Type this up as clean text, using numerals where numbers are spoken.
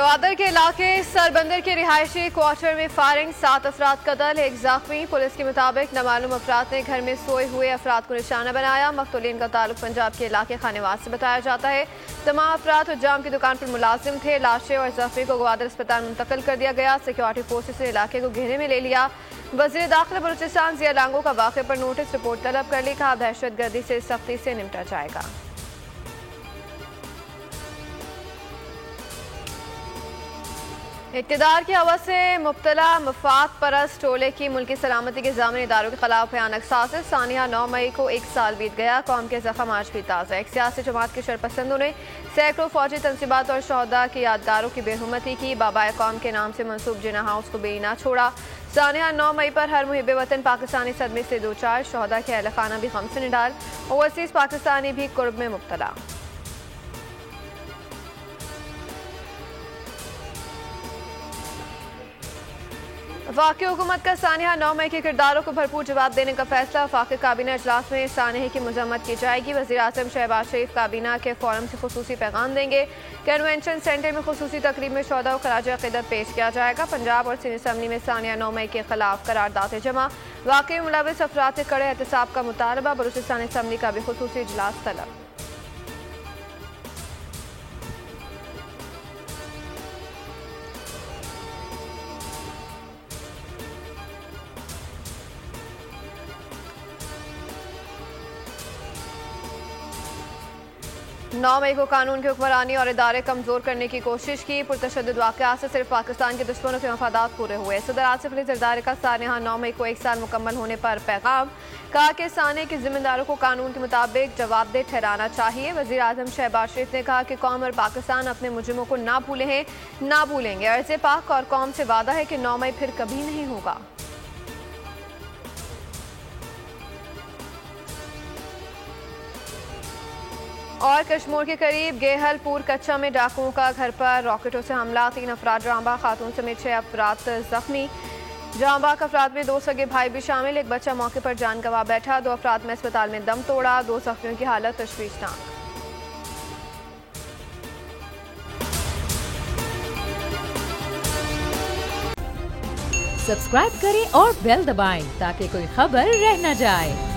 चवादर के इलाके सरबंदर के रिहायशी क्वार्टर में फायरिंग, 7 अफराद कत्ल, 1 जख्मी। पुलिस के मुताबिक नामालूम अफराद ने घर में सोए हुए अफराद को निशाना बनाया। मकतूलीन का ताल्लुक पंजाब के इलाके खानेवास से बताया जाता है। तमाम अफराद हुज्जाम की दुकान पर मुलाजिम थे। लाशें और जख्मी को ग्वादर अस्पताल मुंतकिल कर दिया गया। सिक्योरिटी फोर्सेस ने इलाके को घेरे में ले लिया। वज़ीर दाखिला बलूचिस्तान ज़िया लांगो का वाक़े पर नोटिस रिपोर्ट तलब कर ली। कहा दहशतगर्दी से सख्ती से निपटा जाएगा। इक़्तिदार की हवस से मुब्तला मफाद परस्त टोले की मुल्की सलामती के ज़ामिन इदारों के खिलाफ भयानक साजिश। सानिया 9 मई को 1 साल बीत गया। कौम के ज़ख्म आज भी ताज़ा। एक सियासी जमात के शरपसंदों ने सैकड़ों फौजी तनसीबात और शहदा की यादगारों की बेहुरमती की। बाबाए कौम के नाम से मंसूब जिना हाउस को बेना छोड़ा। सानिया 9 मई पर हर मुहिब वतन पाकिस्तानी सदमे से दो चार। शहदा के अहल खाना भी गम से निडाल। ओवरसीज़ पाकिस्तानी भी कुर्ब में मुब्तला। वफाकी हुकूमत का सानिया 9 मई के किरदारों को भरपूर जवाब देने का फैसला। वफाकी काबीना इजलास में सानिया की मजम्मत की जाएगी। वज़ीर आज़म शहबाज शरीफ काबीना के फोरम से खुसूसी पैगाम देंगे। कन्वेंशन सेंटर में खुसूसी तकरीब में शोहदा को खराज अक़ीदत पेश किया जाएगा। पंजाब और सिंध असम्बली में सानिया 9 मई के खिलाफ करारदाद जमा। वाक़ई में मुलविस अफराद से कड़े एहतसाब का मुतालबा। बलूचिस्तान असम्बली का भी खुसूसी इजलास तलब। नौ मई को कानून की हुक्मरानी और इदारे कमजोर करने की कोशिश की। पुरतशद्दुद वाक़यात से सिर्फ पाकिस्तान के दुश्मनों के मफादात पूरे हुए। सदर आसिफ अली ज़रदारी का सानिया 9 मई को 1 साल मुकम्मल होने पर पैगाम। कहा कि सानिया के जिम्मेदारों को कानून के मुताबिक जवाबदेह ठहराना चाहिए। वज़ीर आज़म शहबाज शरीफ ने कहा कि कौम और पाकिस्तान अपने मुजरिमों को ना भूले हैं, ना भूलेंगे। अर्ज़ पाक और कौम से वादा है कि 9 मई फिर कभी नहीं होगा। और कश्मीर के करीब गेहलपुर कच्चा में डाकुओं का घर पर रॉकेटों से हमला। 3 अफराद जांबाग, खातून समेत 6 अफराद जख्मी। जांबाग अफराद में 2 सगे भाई भी शामिल। एक बच्चा मौके पर जान गंवा बैठा। 2 अफराद में अस्पताल में दम तोड़ा। 2 जख्मियों की हालत तशवीशनाक। सब्सक्राइब करें और बेल दबाएं ताकि कोई खबर रह न जाए।